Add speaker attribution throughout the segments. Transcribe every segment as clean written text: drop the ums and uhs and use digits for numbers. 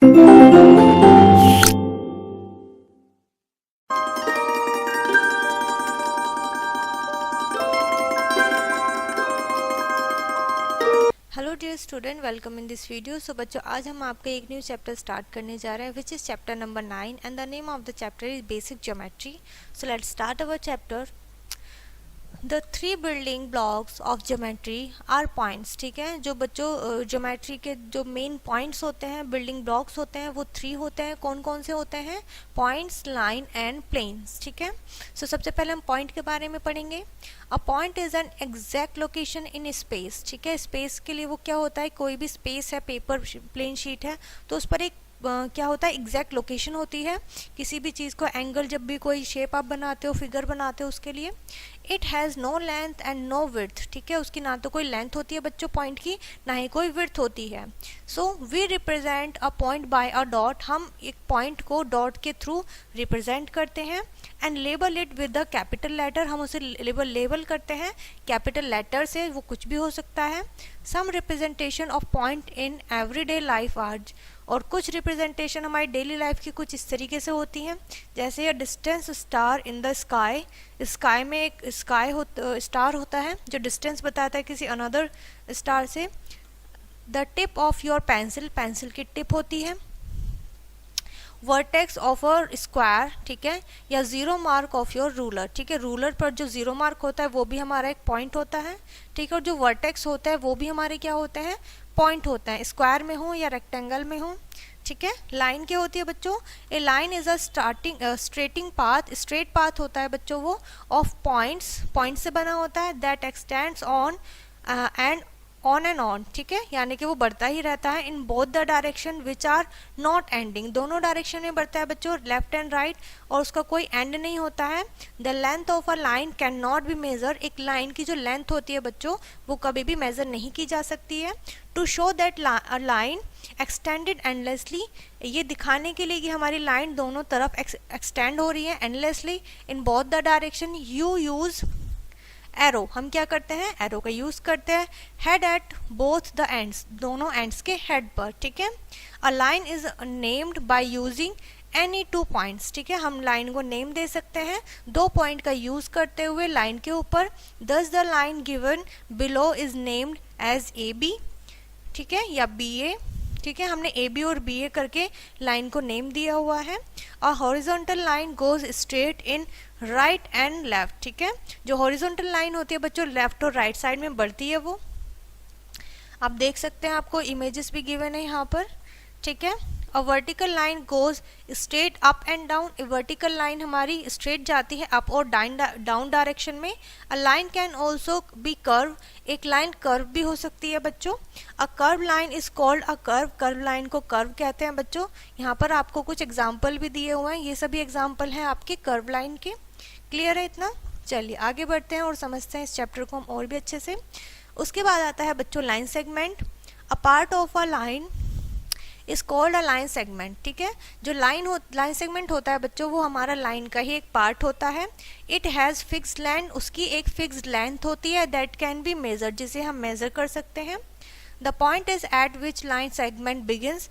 Speaker 1: Hello dear student, welcome in this video. So बच्चों, आज हम आपका एक न्यू चैप्टर स्टार्ट करने जा रहे हैं which is chapter number 9 and the name of the chapter is basic geometry. So let's start our chapter. The three building blocks of geometry are points. ठीक है, जो बच्चों ज्योमेट्री के जो मेन पॉइंट्स होते हैं, बिल्डिंग ब्लॉक्स होते हैं, वो थ्री होते हैं। कौन कौन से होते हैं? Points, line and planes. ठीक है, सो सबसे पहले हम पॉइंट के बारे में पढ़ेंगे। A point is an exact location in space. ठीक है, स्पेस के लिए वो क्या होता है? कोई भी स्पेस है, पेपर प्लेन शीट है, तो उस पर एक क्या होता है? एग्जैक्ट लोकेशन होती है किसी भी चीज़ को। एंगल, जब भी कोई शेप आप बनाते हो, फिगर बनाते हो, उसके लिए it has no length and no width. ठीक है, उसकी ना तो कोई लेंथ होती है बच्चों पॉइंट की, ना ही कोई विड्थ होती है। So we represent a point by a dot. हम एक पॉइंट को डॉट के थ्रू रिप्रेजेंट करते हैं। And label it with the capital letter. हम उसे लेबल करते हैं कैपिटल लेटर से, वो कुछ भी हो सकता है। Some representation of point in everyday life are. और कुछ रिप्रेजेंटेशन हमारी डेली लाइफ की कुछ इस तरीके से होती हैं, जैसे distance star in the sky. Sky में एक स्टार होता है जो डिस्टेंस बताता है किसी अनदर स्टार से। The tip of your pencil, pencil की टिप होती है। वर्टेक्स ऑफ अ स्क्वायर, ठीक है, या zero mark of your ruler. ठीक है, रूलर पर जो जीरो मार्क होता है वो भी हमारा एक पॉइंट होता है। ठीक है, और जो वर्टेक्स होता है वो भी हमारे क्या होते हैं? पॉइंट होते हैं, स्क्वायर में हो या रेक्टेंगल में हो। ठीक है, लाइन क्या होती है बच्चों? A line is a straight path. Straight path होता है बच्चों वो ऑफ पॉइंट्स, पॉइंट से बना होता है। That extends on and on and on. ठीक है, यानी कि वो बढ़ता ही रहता है। In both the direction which are not ending, दोनों डायरेक्शन में बढ़ता है बच्चों, लेफ्ट एंड राइट, और उसका कोई एंड नहीं होता है। The length of a line can not be measure. एक लाइन की जो लेंथ होती है बच्चों, वो कभी भी मेजर नहीं की जा सकती है। To show that a line extended endlessly, ये दिखाने के लिए कि हमारी लाइन दोनों तरफ एक्सटेंड हो रही है endlessly in both the direction, you use arrow. हम क्या करते हैं? एरो का यूज करते हैं। Head at both the ends, दोनों एंड्स के हेड पर। ठीक है, a line is named by using any two points. ठीक है, हम लाइन को नेम दे सकते हैं दो पॉइंट का यूज करते हुए लाइन के ऊपर। Thus the line given below is named as A B, ठीक है, या बी ए। ठीक है, हमने ए बी और बी ए करके लाइन को नेम दिया हुआ है। A horizontal line goes straight in right and left. ठीक है, जो हॉरिजॉन्टल लाइन होती है बच्चों, लेफ्ट और राइट साइड में बढ़ती है वो। आप देख सकते हैं, आपको इमेजेस भी गिवन है यहाँ पर। ठीक है, a vertical line goes straight up and down. Vertical line हमारी स्ट्रेट जाती है अप और डाउन डायरेक्शन में। अ line can also be curve, एक लाइन कर्व भी हो सकती है बच्चों। A curve line is called a curve, curve line को कर्व कहते हैं बच्चों। यहाँ पर आपको कुछ एग्जाम्पल भी दिए हुए हैं, ये सभी एग्जाम्पल हैं आपके कर्व लाइन के। क्लियर है इतना? चलिए आगे बढ़ते हैं और समझते हैं इस चैप्टर को हम और भी अच्छे से। उसके बाद आता है बच्चों line segment. A part of a line is called a line segment. ठीक है, जो लाइन सेगमेंट होता है बच्चों, वो हमारा लाइन का ही एक पार्ट होता है। इट हैज़ फिक्स्ड लेंथ, उसकी एक फिक्स्ड लेंथ होती है। दैट कैन बी मेजर, जिसे हम मेजर कर सकते हैं। The point is at which line segment begins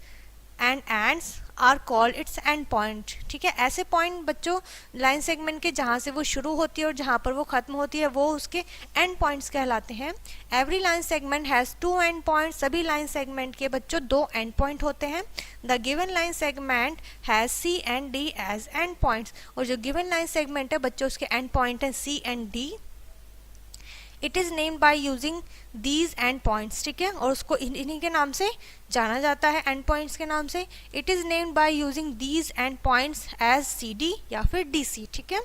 Speaker 1: and ends are called its end point. ठीक है, ऐसे पॉइंट बच्चों लाइन सेगमेंट के जहाँ से वो शुरू होती है और जहाँ पर वो खत्म होती है, वो उसके एंड पॉइंट्स कहलाते हैं। Every line segment has two end point, सभी लाइन सेगमेंट के बच्चों दो एंड पॉइंट होते हैं। The given line segment has C and D as end points, और जो गिवन लाइन सेगमेंट है बच्चों, उसके एंड पॉइंट है C and D. It is named by using these end points. ठीक है, और उसको इन्हीं के नाम से जाना जाता है, एंड पॉइंट्स के नाम से। It is named by using these end points as C D या फिर डी सी। ठीक है,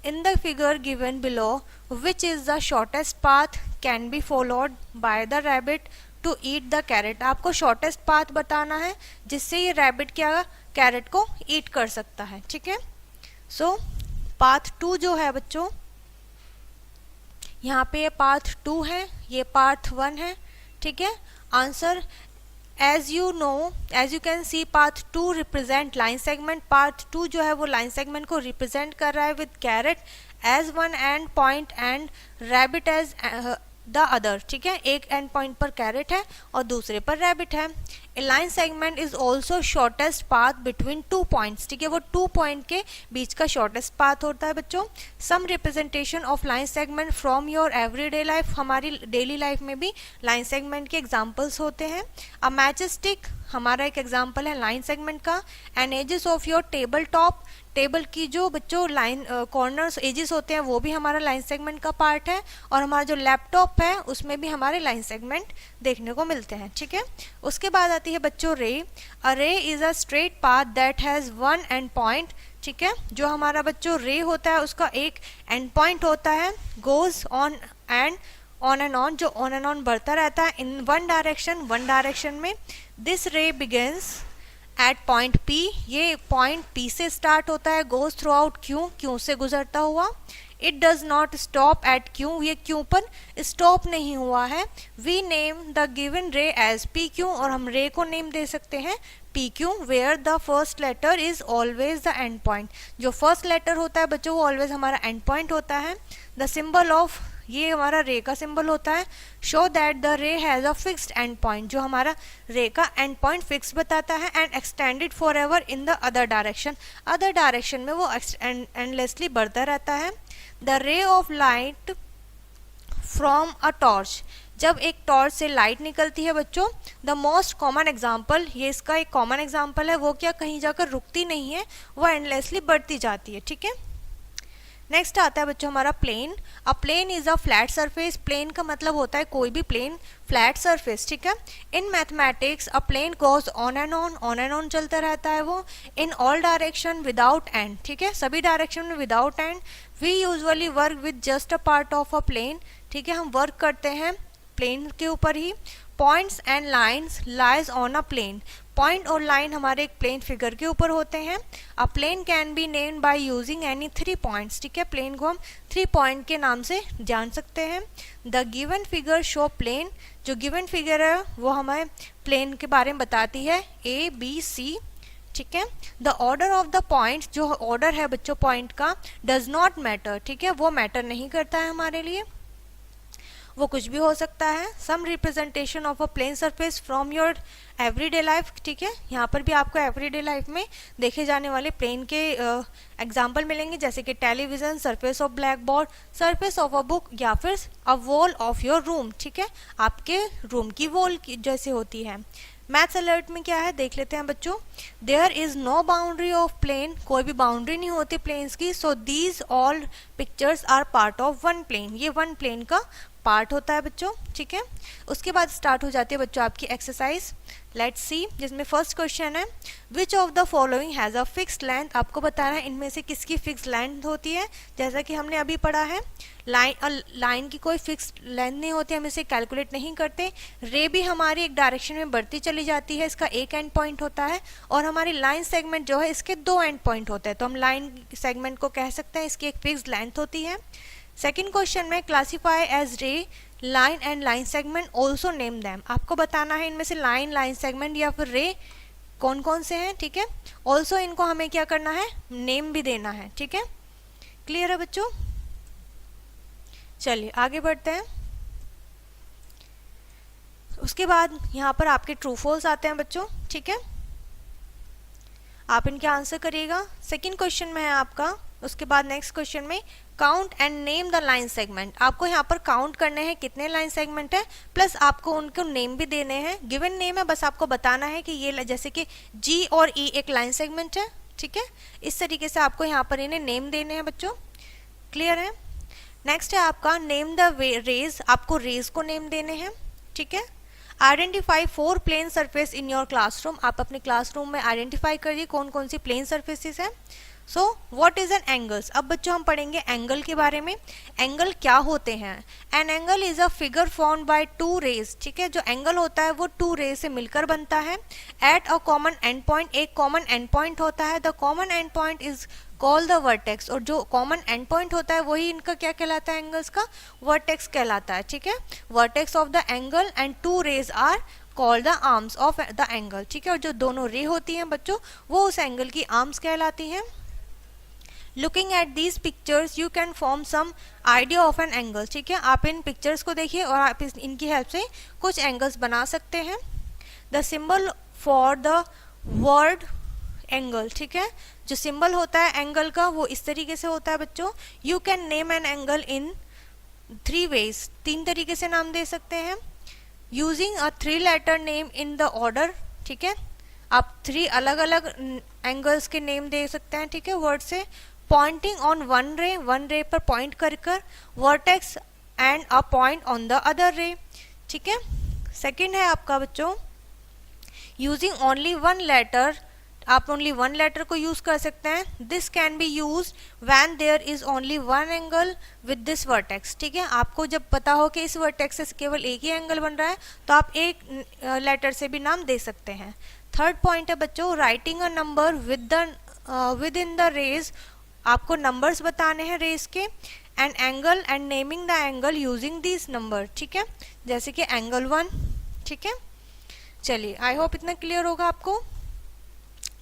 Speaker 1: in the figure given below which is the shortest path can be followed by the rabbit to eat the carrot. आपको shortest path बताना है जिससे ये rabbit क्या कैरेट को ईट कर सकता है। ठीक है, सो पाथ 2 जो है बच्चों, यहाँ पे ये पाथ 2 है, ये पाथ 1 है। ठीक है, answer as you know, as you can see path 2 represent line segment. Path 2 जो है वो लाइन सेगमेंट को रिप्रेजेंट कर रहा है with carrot as one end point and rabbit as the other. ठीक है, एक एंड पॉइंट पर कैरेट है और दूसरे पर रैबिट है। A line segment is also shortest path between 2 points, ठीक है, वो 2 पॉइंट के बीच का शॉर्टेस्ट पाथ होता है बच्चों। Some representation of line segment from your everyday life, हमारी डेली लाइफ में भी लाइन सेगमेंट के एग्जाम्पल्स होते हैं। अ मैचस्टिक हमारा एक एग्जाम्पल है लाइन सेगमेंट का। And edges of your table top, table की जो बच्चों लाइन कॉर्नर्स एजेस होते हैं वो भी हमारा लाइन सेगमेंट का पार्ट है। और हमारा जो लैपटॉप है उसमें भी हमारे लाइन सेगमेंट देखने को मिलते हैं, ठीक है। उसके बाद आती है बच्चों रे। अ रे is a straight path that has one end point, ठीक है। जो हमारा बच्चों रे होता है उसका एक एंड पॉइंट होता है, गोज ऑन एंड ऑन, जो ऑन एंड ऑन बढ़ता रहता है इन वन डायरेक्शन में। दिस रे बिगिंस एट पॉइंट P, ये पॉइंट P से स्टार्ट होता है, गोज थ्रू आउट Q से गुजरता हुआ। It does not stop at Q, ये Q पर स्टॉप नहीं हुआ है। वी नेम द गिवन रे एज PQ, और हम रे को नेम दे सकते हैं PQ, where the first letter is always the end point, जो फर्स्ट लेटर होता है बच्चों वो ऑलवेज हमारा एंड पॉइंट होता है। द सिंबल ऑफ, ये हमारा रे का सिंबल होता है, शो दैट द रे has a fixed and point, जो हमारा रे का एंड पॉइंट फिक्स बताता है। And extended for ever in the other direction में वो एंडलेसली बढ़ता रहता है। The ray of light from a torch, जब एक टॉर्च से लाइट निकलती है बच्चों, द मोस्ट कॉमन एग्जाम्पल, ये इसका एक कॉमन एग्जाम्पल है, वो क्या कहीं जाकर रुकती नहीं है, वो एंडलेसली बढ़ती जाती है, ठीक है। नेक्स्ट आता है बच्चों हमारा plane. A plane is a flat surface, plane का मतलब होता है कोई भी प्लेन, फ्लैट सरफेस, ठीक है। In mathematics a plane goes on and on चलता रहता है वो, in all direction without end, ठीक है, सभी डायरेक्शन में without end. We usually work with just a part of a plane, ठीक है, हम वर्क करते हैं प्लेन के ऊपर ही। Points and lines lies on a plane, point और लाइन हमारे एक प्लेन फिगर के ऊपर होते हैं। A plane can be named by using any 3 points, ठीक है, प्लेन को हम 3 पॉइंट के नाम से जान सकते हैं। The given figure show plane, जो गिवन फिगर है वो हमें प्लेन के बारे में बताती है, ABC, ठीक है। The order of the point, जो ऑर्डर है बच्चों पॉइंट का, डज नॉट मैटर, ठीक है, वो मैटर नहीं करता है हमारे लिए, वो कुछ भी हो सकता है। Some representation of a plane surface from your everyday life, ठीक है, यहाँ पर भी आपको एवरीडे लाइफ में देखे जाने वाले प्लेन के एग्जाम्पल मिलेंगे, जैसे कि television, surface of black board, surface of a book, या फिर a wall of your room, ठीक है, आपके रूम की वॉल जैसे होती है। मैथ्स अलर्ट में क्या है देख लेते हैं बच्चों। There is no boundary of plane, कोई भी बाउंड्री नहीं होती प्लेन्स की। So these all pictures are part of one plane, ये वन प्लेन का पार्ट होता है बच्चों, ठीक है। उसके बाद स्टार्ट हो जाती है बच्चों आपकी एक्सरसाइज। लेट्स सी, जिसमें फर्स्ट क्वेश्चन है, which of the following has a fixed length, आपको बताना है इनमें से किसकी फिक्स्ड लेंथ होती है। जैसा कि हमने अभी पढ़ा है, लाइन की कोई फिक्स्ड लेंथ नहीं होती, हम इसे कैलकुलेट नहीं करते। रे भी हमारी एक डायरेक्शन में बढ़ती चली जाती है, इसका एक एंड पॉइंट होता है, और हमारी लाइन सेगमेंट जो है इसके 2 एंड पॉइंट होते हैं, तो हम लाइन सेगमेंट को कह सकते हैं इसकी एक फिक्स्ड लेंथ होती है। सेकेंड क्वेश्चन में, क्लासीफाई एज रे line and line segment also name them, आपको बताना है इनमें से लाइन सेगमेंट या फिर रे कौन कौन से हैं, ठीक है। ऑल्सो इनको हमें क्या करना है, नेम भी देना है, ठीक है। क्लियर है बच्चों, चलिए आगे बढ़ते हैं। उसके बाद यहाँ पर आपके ट्रू फॉल्स आते हैं बच्चों, ठीक है, आप इनके आंसर करिएगा। सेकेंड क्वेश्चन में है आपका, उसके बाद नेक्स्ट क्वेश्चन में count and name the line segment, आपको यहाँ पर काउंट करने हैं कितने लाइन सेगमेंट है, प्लस आपको उनको नेम भी देने हैं। गिवन नेम है, बस आपको बताना है कि ये जैसे कि G और E एक लाइन सेगमेंट है, ठीक है, इस तरीके से आपको यहाँ पर इन्हें नेम देने हैं बच्चों। क्लियर है। नेक्स्ट है आपका नेम द रेज, आपको रेज को नेम देने हैं, ठीक है। Identify 4 plane surface in your classroom, आप अपने क्लासरूम में आइडेंटिफाई करिए कौन कौन सी प्लेन सरफेसेस हैं। So what is an angles, अब बच्चों हम पढ़ेंगे एंगल के बारे में। एंगल क्या होते हैं। An angle is a figure formed by 2 rays, ठीक है, जो एंगल होता है वो 2 रेज से मिलकर बनता है। At a common and point, एक कॉमन एंड पॉइंट होता है। The common and point is call the vertex, और जो कॉमन एंड पॉइंट होता है वही इनका क्या कहलाता है, एंगल्स का वर्टेक्स कहलाता है, ठीक है। Vertex of the angle and 2 rays are call the arms of the angle, ठीक है, और जो दोनों रे होती हैं बच्चों वो उस एंगल की आर्म्स कहलाती हैं। Looking at these pictures you can form some idea of an angle, ठीक है, आप इन पिक्चर्स को देखिए और आप इनकी हेल्प से कुछ एंगल्स बना सकते हैं। The symbol for the word angle, ठीक है, जो सिंबल होता है एंगल का वो इस तरीके से होता है बच्चों। You can name an angle in 3 ways, 3 तरीके से नाम दे सकते हैं। Using a 3 letter name in the order, ठीक है, आप 3 अलग अलग एंगल्स के नेम दे सकते हैं, ठीक है, वर्ड से। पॉइंटिंग ऑन वन रे पर पॉइंट कर vertex and a point on the other ray, ठीक है। सेकेंड है आपका बच्चों यूजिंग ओनली 1 letter, आप ओनली 1 letter को यूज कर सकते हैं। This can be use when there is only 1 angle with this vertex, ठीक है, आपको जब पता हो कि इस वर्टेक्स से केवल एक ही एंगल बन रहा है तो आप एक लेटर से भी नाम दे सकते हैं। थर्ड पॉइंट है बच्चों writing a number within the rays, आपको नंबर्स बताने हैं रेज के, and angle and naming the angle using this number, ठीक है, जैसे कि एंगल 1, ठीक है। चलिए आई होप इतना क्लियर होगा आपको।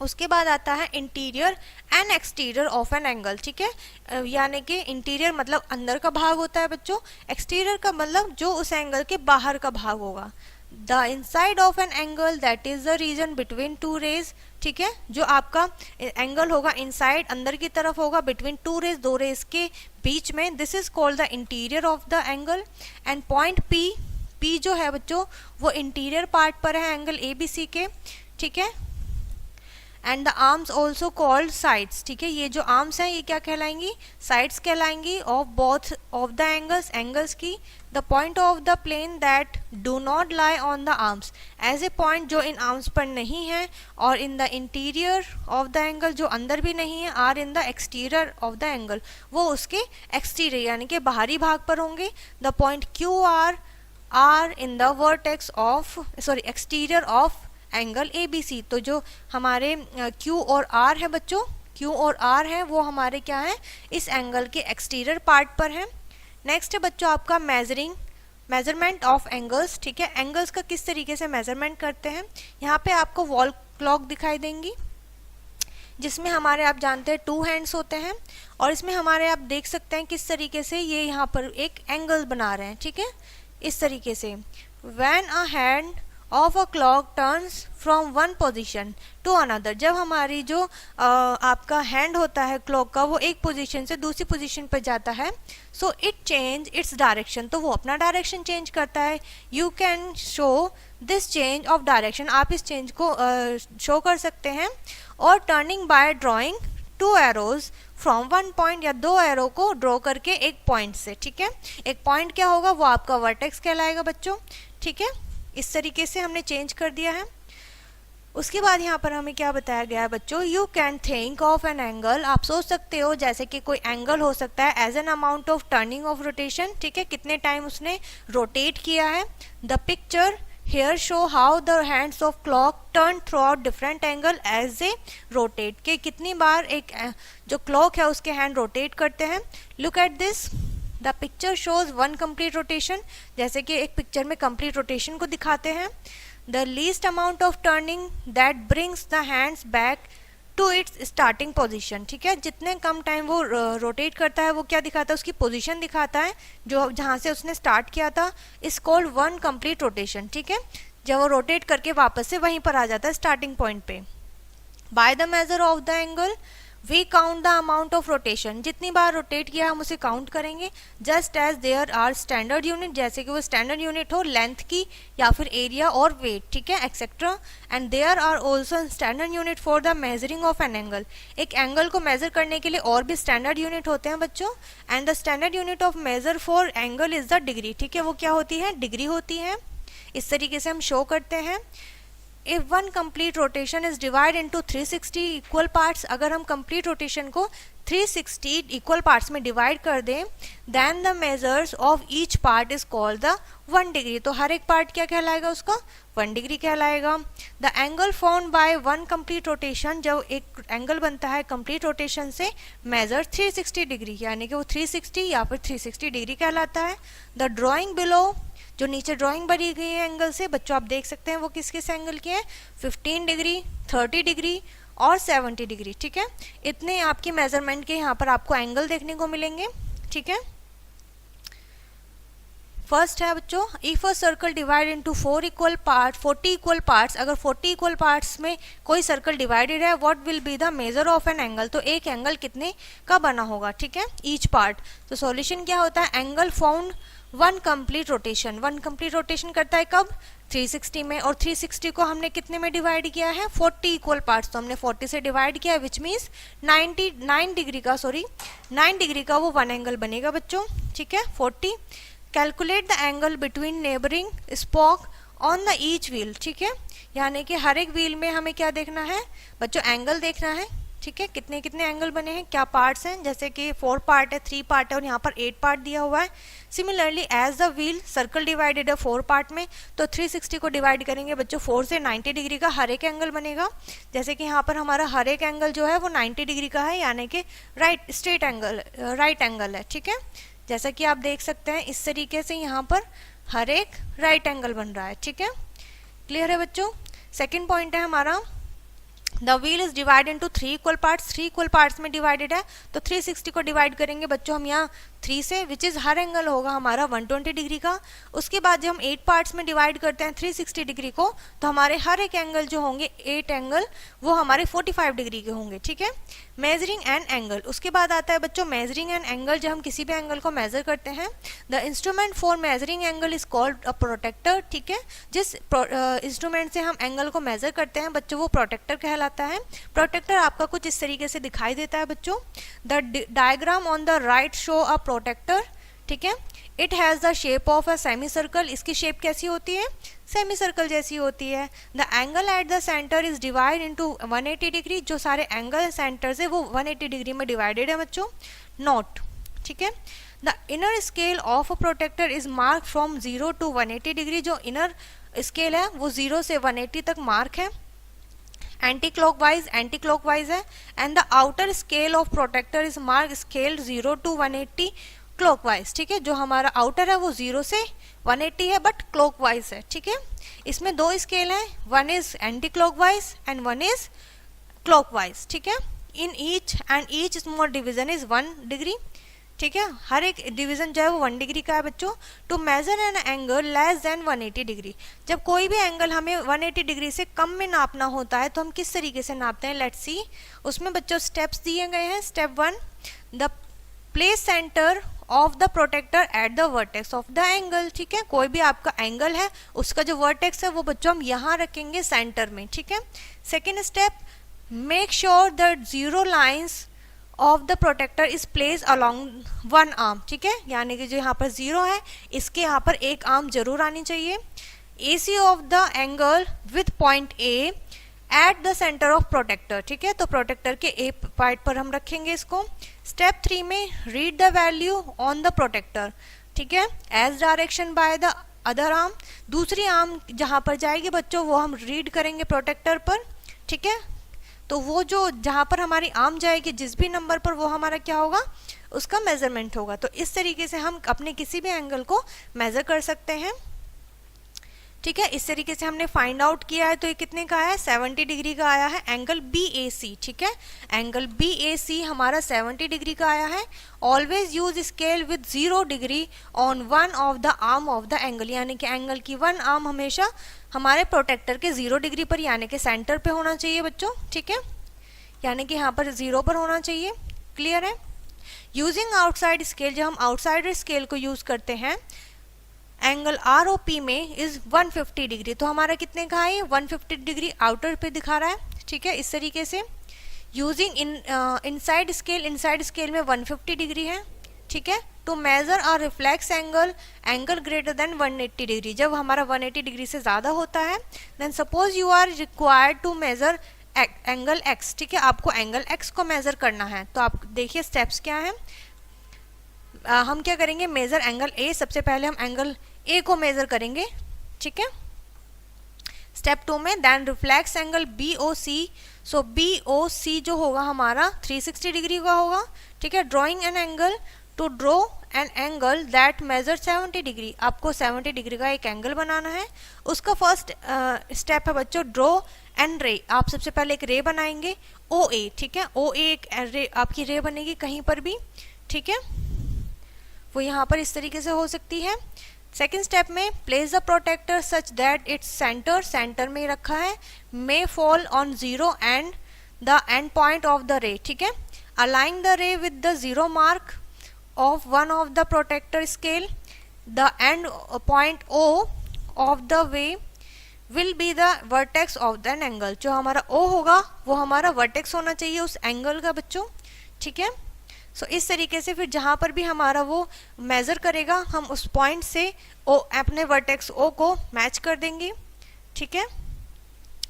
Speaker 1: उसके बाद आता है interior and exterior of an angle, ठीक है, यानी कि इंटीरियर मतलब अंदर का भाग होता है बच्चों, एक्सटीरियर का मतलब जो उस एंगल के बाहर का भाग होगा। The inside of an angle that is the region between 2 rays, ठीक है, जो आपका एंगल होगा इनसाइड अंदर की तरफ होगा, बिटवीन 2 रेज 2 रेज के बीच में, this is called the interior of the angle. And point P जो है बच्चों वो इंटीरियर पार्ट पर है एंगल ABC के, ठीक है। And the arms also called sides, ठीक है, ये जो आर्म्स हैं ये क्या कहलाएंगी, साइड्स कहलाएंगी of both of the angles की। The point of the plane that do not lie on the arms, as a point जो इन आर्म्स पर नहीं है, और in the interior of the angle जो अंदर भी नहीं है, or in the exterior of the angle वो उसके एक्सटीरियर यानी कि बाहरी भाग पर होंगे। The point QR in the vertex of exterior of angle ABC, तो जो हमारे Q और R है बच्चों, Q और R है वो हमारे क्या है इस एंगल के एक्सटीरियर पार्ट पर है। नेक्स्ट है बच्चों आपका मेजरमेंट ऑफ एंगल्स, ठीक है, एंगल्स का किस तरीके से मेजरमेंट करते हैं। यहाँ पे आपको वॉल क्लॉक दिखाई देंगी जिसमें हमारे आप जानते हैं 2 हैंड्स होते हैं, और इसमें हमारे आप देख सकते हैं किस तरीके से ये यहाँ पर एक एंगल बना रहे हैं, ठीक है, इस तरीके से। When a hand of a clock turns from one position to another, जब हमारी जो आपका हैंड होता है क्लॉक का वो एक पोजीशन से दूसरी पोजीशन पर जाता है, so it change its direction, तो वो अपना डायरेक्शन चेंज करता है। You can show this change of direction, आप इस चेंज को शो कर सकते हैं। और turning bye drawing 2 arrows from 1 point, या 2 एरो को ड्रॉ करके एक पॉइंट से, ठीक है, एक पॉइंट क्या होगा वो आपका वर्टेक्स कहलाएगा बच्चों, ठीक है, इस तरीके से हमने चेंज कर दिया है। उसके बाद यहाँ पर हमें क्या बताया गया है बच्चों, you can think of an angle, आप सोच सकते हो जैसे कि कोई एंगल हो सकता है as an amount of turning of rotation, ठीक है, कितने टाइम उसने रोटेट किया है। The picture here show how the hands of clock turn through out different angle as a rotate, के कितनी बार एक जो क्लॉक है उसके हैंड रोटेट करते हैं। Look at this, the picture shows 1 complete rotation, जैसे कि एक पिक्चर में कंप्लीट रोटेशन को दिखाते हैं। The least amount of turning that brings the hands back to its starting position, ठीक है, जितने कम टाइम वो रोटेट करता है वो क्या दिखाता है उसकी पोजीशन दिखाता है जो जहाँ से उसने स्टार्ट किया था, इज कॉल्ड 1 कंप्लीट रोटेशन, ठीक है, जब वो रोटेट करके वापस से वहीं पर आ जाता है स्टार्टिंग पॉइंट पे। By the measure of the angle we count the amount of rotation, जितनी बार रोटेट किया हम उसे काउंट करेंगे। Just as there are standard unit, जैसे कि वो स्टैंडर्ड यूनिट हो लेंथ की या फिर एरिया और वेट, ठीक है, etcetera. And there are also standard unit for the measuring of an angle, एक एंगल को मेजर करने के लिए और भी स्टैंडर्ड यूनिट होते हैं बच्चों। And the standard unit of measure for angle is the degree, ठीक है, वो क्या होती है डिग्री होती है, इस तरीके से हम शो करते हैं। If one complete rotation is divided into 360 equal parts, अगर हम complete rotation को 360 equal parts में divide कर दें, then the measures of each part is called the 1 degree, तो हर एक part क्या कहलाएगा उसका 1 degree कहलाएगा। The angle formed by 1 complete rotation, जब एक angle बनता है complete rotation से, measure 360 degree, यानी कि वो 360 या फिर 360 degree कहलाता है। The drawing below, जो नीचे ड्राइंग बनी गई है एंगल से बच्चों आप देख सकते हैं वो किस किस एंगल की है, 15 डिग्री, 30 डिग्री और 70 डिग्री, ठीक है, इतने आपकी मेजरमेंट के यहाँ पर आपको एंगल देखने को मिलेंगे, ठीक है। फर्स्ट है बच्चों, if a circle divide into 4 equal part 40 equal parts, अगर 40 इक्वल पार्ट्स में कोई सर्कल डिवाइडेड है, what will be the measure of an angle, तो एक एंगल कितने का बना होगा, ठीक है, ईच पार्ट। तो सॉल्यूशन क्या होता है, angle found one complete rotation, one complete rotation करता है कब, 360 में, और 360 को हमने कितने में डिवाइड किया है, 40 इक्वल पार्ट्स, तो हमने 40 से डिवाइड किया, विच मीन्स 9 डिग्री का वो वन एंगल बनेगा बच्चों, ठीक है। 40, calculate the angle between neighbouring spoke on the each wheel, ठीक है, यानी कि हर एक व्हील में हमें क्या देखना है बच्चों, एंगल देखना है, ठीक है, कितने कितने एंगल बने हैं, क्या पार्ट्स हैं, जैसे कि 4 पार्ट है, 3 पार्ट है और यहाँ पर 8 पार्ट दिया हुआ है। Similarly as the wheel circle divided है 4 पार्ट में, तो 360 को डिवाइड करेंगे बच्चों 4 से, 90 डिग्री का हर एक एंगल बनेगा। जैसे कि यहाँ पर हमारा हर एक एंगल जो है वो 90 डिग्री का है, यानी कि राइट एंगल है, ठीक है। जैसा कि आप देख सकते हैं इस तरीके से यहाँ पर हर एक राइट एंगल बन रहा है, ठीक है, क्लियर है बच्चों। सेकेंड पॉइंट है हमारा, the wheel is divide into 3 equal parts, 3 equal parts में डिवाइडेड है, तो 360 को डिवाइड करेंगे बच्चों हम यहाँ 3 से, विच इज हर एंगल होगा हमारा 120 डिग्री का। उसके बाद जब हम 8 पार्ट्स में डिवाइड करते हैं 360 डिग्री को, तो हमारे हर एक एंगल जो होंगे 8 एंगल वो हमारे 45 डिग्री के होंगे, ठीक है। मेजरिंग एंड एंगल, उसके बाद आता है बच्चों मेजरिंग एंड एंगल, जब हम किसी भी एंगल को मेजर करते हैं, the instrument for measuring angle is called a protractor, ठीक है। जिस इंस्ट्रूमेंट से हम एंगल को मेजर करते हैं बच्चों वो प्रोटेक्टर कहलाता है। प्रोटेक्टर आपका कुछ इस तरीके से दिखाई देता है बच्चों, the diagram on the right show a protractor, ठीक है, it has the shape of a semi circle, इसकी शेप कैसी होती है, सेमी सर्कल जैसी होती है। The angle at the centre is divide into 180 degree, जो सारे एंगल सेंटर से वो 180 डिग्री में डिवाइडेड है बच्चों, नॉट, ठीक है। The inner scale of a protractor is mark from 0 to 180 degree, जो इनर स्केल है वो 0 से 180 तक मार्क है, एंटी क्लॉकवाइज है, and the outer scale of protractor is mark scale 0 to 180 clockwise, ठीक है। जो हमारा आउटर है वो 0 से 180 है बट क्लॉकवाइज है, ठीक है। इसमें 2 स्केल हैं, one is anti clockwise and one is clockwise, ठीक है। In each small division is 1 degree, ठीक है, हर एक डिवीजन जो है वो 1 डिग्री का है बच्चों। To measure an angle less than 180 degree, जब कोई भी एंगल हमें 180 डिग्री से कम में नापना होता है तो हम किस तरीके से नापते हैं, लेट्स सी। उसमें बच्चों स्टेप्स दिए गए हैं। Step 1, the place centre of the protractor at the vertex of the angle, ठीक है, कोई भी आपका एंगल है उसका जो वर्टेक्स है वो बच्चों हम यहाँ रखेंगे सेंटर में, ठीक है। Second step, make sure that 0 lines of the protractor is place along 1 arm, ठीक है, यानी कि जो यहाँ पर 0 है इसके यहाँ पर एक आर्म जरूर आनी चाहिए। AC of the angle with point A at the centre of protractor, ठीक है, तो प्रोटेक्टर के A पॉइंट पर हम रखेंगे इसको। स्टेप 3 में read the value on the protractor, ठीक है, as direction by the other arm, दूसरी आर्म जहाँ पर जाएगी बच्चों वो हम रीड करेंगे प्रोटेक्टर पर, ठीक है। तो वो जो जहाँ पर हमारी आर्म जाएगी जिस भी नंबर पर वो हमारा क्या होगा, उसका मेजरमेंट होगा। तो इस तरीके से हम अपने किसी भी एंगल को मेजर कर सकते हैं, ठीक है। इस तरीके से हमने फाइंड आउट किया है, तो ये कितने का आया है, 70 डिग्री का आया है एंगल BAC, ठीक है, एंगल BAC हमारा 70 डिग्री का आया है। Always use scale with 0 degree on one of the arm of the angle, यानी कि एंगल की वन आर्म हमेशा हमारे प्रोटेक्टर के 0 डिग्री पर यानी कि सेंटर पे होना चाहिए बच्चों, ठीक है, यानी कि यहाँ पर 0 पर होना चाहिए, क्लियर है। यूजिंग आउटसाइड स्केल, जब हम आउटसाइडर स्केल को यूज करते हैं एंगल ROP में इज 150 डिग्री, तो हमारा कितने का है, 150 डिग्री आउटर पे दिखा रहा है, ठीक है। इस तरीके से यूजिंग इनसाइड स्केल में 150 डिग्री है, ठीक है। टू मेजर और reflex angle greater than 180 degree, जब हमारा 180 डिग्री से ज़्यादा होता है, then suppose you are required to measure angle X, ठीक है, आपको एंगल X को मेजर करना है। तो आप देखिए स्टेप्स क्या हैं। हम क्या करेंगे, मेजर एंगल A, सबसे पहले हम एंगल A को मेजर करेंगे, ठीक है। स्टेप 2 में देन रिफ्लेक्स एंगल BOC, सो BOC जो होगा हमारा 360 डिग्री का होगा, ठीक है। Drawing an angle, to draw an angle that measure 70 degree, आपको 70 डिग्री का एक एंगल बनाना है। उसका फर्स्ट स्टेप है बच्चों ड्रॉ एन रे, आप सबसे पहले एक रे बनाएंगे OA, ठीक है, OA एक रे आपकी रे बनेगी कहीं पर भी, ठीक है, वो यहाँ पर इस तरीके से हो सकती है। सेकेंड स्टेप में place the protractor such that its centre में रखा है, may fall on zero and the end point of the ray, ठीक है। Align the ray with the zero mark of one of the protector scale, the end point O of the way will be the vertex of the angle। जो हमारा O होगा वो हमारा vertex होना चाहिए उस एंगल का बच्चों, ठीक है। सो इस तरीके से फिर जहां पर भी हमारा वो मेजर करेगा हम उस पॉइंट से O अपने वर्टेक्स O को मैच कर देंगे, ठीक है।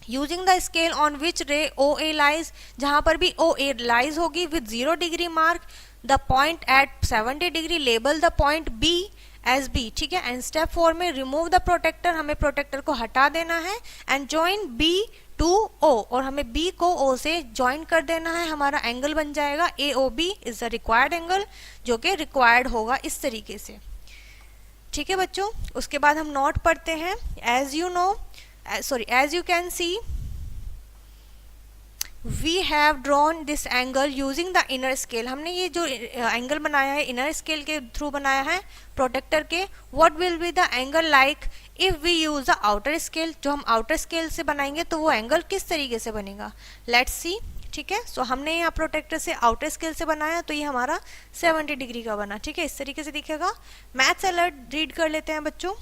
Speaker 1: Using the scale on which ray O A lies, जहां पर भी ओ ए लाइज होगी with 0 degree mark the point at 70 degree, label the point B as B, ठीक है। एंड स्टेप 4 में रिमूव द प्रोटेक्टर, हमें प्रोटेक्टर को हटा देना है, and join B to O, और हमें बी को ओ से ज्वाइन कर देना है, हमारा एंगल बन जाएगा A O B is the required angle, जो कि रिक्वायर्ड होगा इस तरीके से, ठीक है बच्चों। उसके बाद हम नोट पढ़ते हैं। As you know as you can see we have drawn this angle using the inner scale। हमने ये जो एंगल बनाया है इनर स्केल के थ्रू बनाया है प्रोटेक्टर के। what will be the angle like if we use the outer scale, जो हम आउटर स्केल से बनाएंगे तो वो एंगल किस तरीके से बनेगा, let's see, ठीक है। सो हमने यहाँ प्रोटेक्टर से आउटर स्केल से बनाया तो ये हमारा 70 डिग्री का बना, ठीक है, इस तरीके से दिखेगा। मैथ्स अलर्ट रीड कर लेते हैं बच्चों।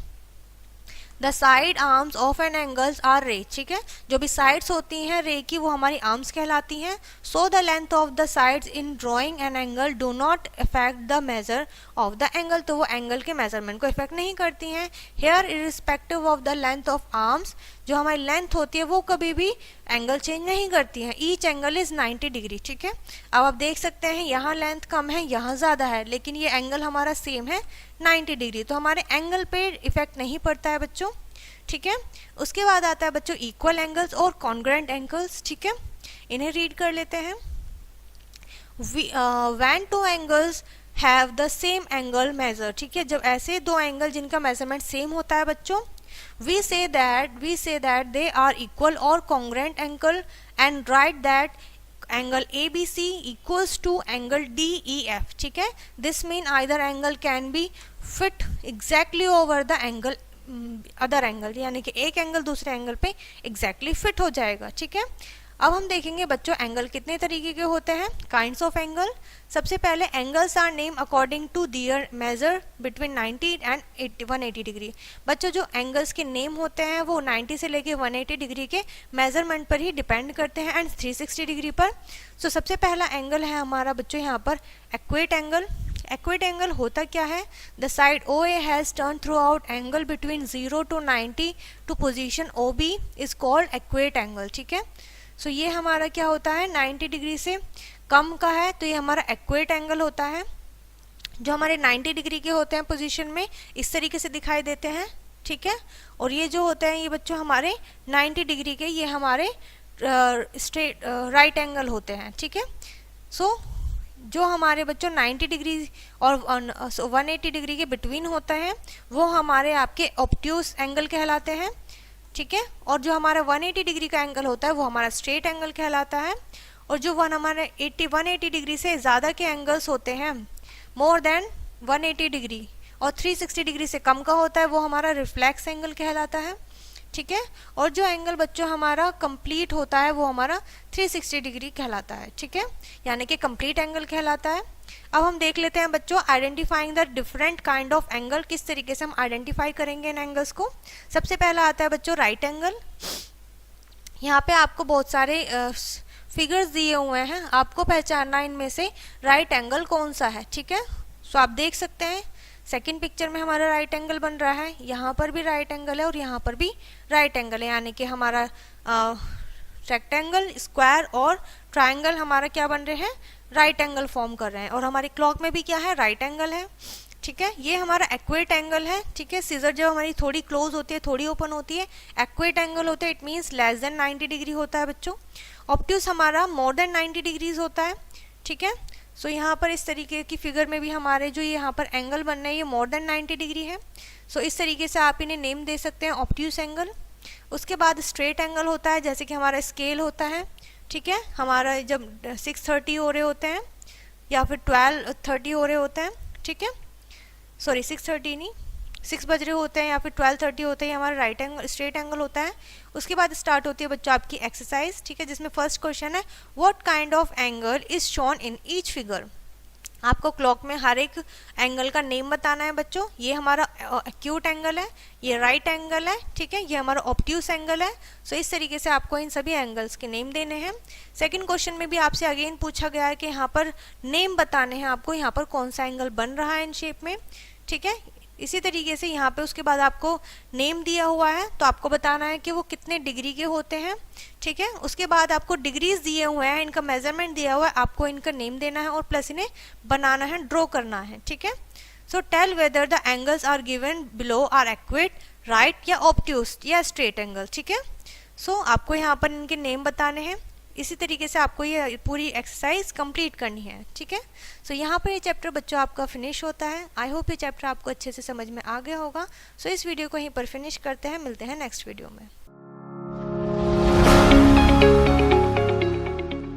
Speaker 1: The side arms of an angles are ray, ठीक है, जो भी साइड्स होती हैं रे की वो हमारी आर्म्स कहलाती हैं। So the length of the sides in drawing an angle do not affect the measure of the angle, तो वो एंगल के मेजरमेंट को इफेक्ट नहीं करती हैं। Here irrespective of the length of arms, जो हमारी लेंथ होती है वो कभी भी एंगल चेंज नहीं करती हैं। ईच एंगल इज 90 डिग्री, ठीक है। अब आप देख सकते हैं यहाँ लेंथ कम है यहाँ ज़्यादा है, लेकिन ये एंगल हमारा सेम है 90 डिग्री, तो हमारे एंगल पे इफेक्ट नहीं पड़ता है बच्चों, ठीक है। उसके बाद आता है बच्चों इक्वल एंगल्स और कॉन्ग्रुएंट एंगल्स, ठीक है, इन्हें रीड कर लेते हैं। When two angles have the same angle measure, ठीक है, जब ऐसे दो एंगल जिनका मेजरमेंट सेम होता है बच्चों, we say that they are equal or congruent angle and write that angle ABC equals to angle DEF, ठीक है। this mean either angle can be fit exactly over the angle other angle, यानी कि एक angle दूसरे angle पे exactly fit हो जाएगा, ठीक है। अब हम देखेंगे बच्चों एंगल कितने तरीके के होते हैं, काइंड्स ऑफ एंगल। सबसे पहले angles are name according to their measure between 90 and 180 degree. बच्चों जो एंगल्स के नेम होते हैं वो 90 से लेके 180 डिग्री के मेजरमेंट पर ही डिपेंड करते हैं एंड 360 डिग्री पर। सो सबसे पहला एंगल है हमारा बच्चों यहाँ पर एक्वेट एंगल। एक्वेट एंगल होता क्या है, the side O A has turn through out angle between 0 to 90 to position O B is called acute angle, ठीक है। सो ये हमारा क्या होता है 90 डिग्री से कम का है तो ये हमारा एक्वेट एंगल होता है। जो हमारे 90 डिग्री के होते हैं पोजीशन में इस तरीके से दिखाई देते हैं, ठीक है। और ये जो होते हैं ये बच्चों हमारे 90 डिग्री के ये हमारे स्ट्रेट राइट एंगल होते हैं, ठीक है। सो जो हमारे बच्चों 90 डिग्री और 180 डिग्री के बिटवीन होता है वो हमारे आपके ऑब्ट्यूस एंगल कहलाते हैं, ठीक है। और जो हमारा 180 डिग्री का एंगल होता है वो हमारा स्ट्रेट एंगल कहलाता है। और जो हमारे 180 डिग्री से ज़्यादा के एंगल्स होते हैं मोर देन 180 डिग्री और 360 डिग्री से कम का होता है वो हमारा रिफ्लेक्स एंगल कहलाता है, ठीक है। और जो एंगल बच्चों हमारा कंप्लीट होता है वो हमारा 360 डिग्री कहलाता है, ठीक है, यानी कि कंप्लीट एंगल कहलाता है। अब हम देख लेते हैं बच्चों identifying the different kind of angle, किस तरीके से हम आइडेंटिफाई करेंगे इन एंगल्स को। सबसे पहला आता है बच्चों राइट एंगल। यहाँ पे आपको बहुत सारे फिगर्स दिए हुए हैं, आपको पहचानना इनमें से राइट एंगल कौन सा है, ठीक है। सो आप देख सकते हैं सेकंड पिक्चर में हमारा राइट एंगल बन रहा है, यहाँ पर भी राइट एंगल है और यहाँ पर भी राइट एंगल है, यानी कि हमारा रेक्टेंगल, स्क्वायर और ट्राइंगल हमारा क्या बन रहे हैं राइट एंगल फॉर्म कर रहे हैं। और हमारी क्लॉक में भी क्या है राइट एंगल है, ठीक है। ये हमारा एक्वेट एंगल है, ठीक है। सीजर जब हमारी थोड़ी क्लोज होती है थोड़ी ओपन होती है एक्वेट एंगल होता है, it means less than 90 degree होता है बच्चों। ऑब्ट्यूस हमारा मोर देन 90 डिग्रीज होता है, ठीक है। सो यहाँ पर इस तरीके की फिगर में भी हमारे जो यहाँ पर एंगल बन रहे हैं ये मोर देन 90 डिग्री है। सो इस तरीके से आप इन्हें नेम दे सकते हैं ऑब्ट्यूस एंगल। उसके बाद स्ट्रेट एंगल होता है, जैसे कि हमारा स्केल होता है, ठीक है। हमारा जब 630 हो रहे होते हैं या फिर 1230 हो रहे होते हैं, ठीक है, सॉरी 630 नहीं 6 बज रहे होते हैं या फिर 12:30 होते हैं, हमारा राइट एंगल स्ट्रेट एंगल होता है। उसके बाद स्टार्ट होती है बच्चों आपकी एक्सरसाइज, ठीक है, जिसमें फर्स्ट क्वेश्चन है what kind of angle is shown in each figure. आपको क्लॉक में हर एक एंगल का नेम बताना है बच्चों। ये हमारा एक्यूट एंगल है, ये राइट एंगल है, ठीक है, ये हमारा ऑब्ट्यूस एंगल है। सो इस तरीके से आपको इन सभी एंगल्स के नेम देने हैं। सेकंड क्वेश्चन में भी आपसे अगेन पूछा गया है कि यहाँ पर नेम बताने हैं आपको, यहाँ पर कौन सा एंगल बन रहा है इन शेप में, ठीक है। इसी तरीके से यहाँ पे उसके बाद आपको नेम दिया हुआ है तो आपको बताना है कि वो कितने डिग्री के होते हैं, ठीक है। उसके बाद आपको डिग्रीज दिए हुए हैं, इनका मेजरमेंट दिया हुआ है, आपको इनका नेम देना है और प्लस इन्हें बनाना है, ड्रॉ करना है, ठीक है। So tell whether the angles are given below are acute, right या ऑब्ट्यूस या स्ट्रेट एंगल, ठीक है। सो आपको यहाँ पर इनके नेम बताने हैं। इसी तरीके से आपको ये पूरी एक्सरसाइज कंप्लीट करनी है, ठीक है। सो यहाँ पर ये चैप्टर बच्चों आपका फिनिश होता है। आई होप ये चैप्टर आपको अच्छे से समझ में आ गया होगा। सो इस वीडियो को यहीं पर फिनिश करते हैं, मिलते हैं नेक्स्ट वीडियो में।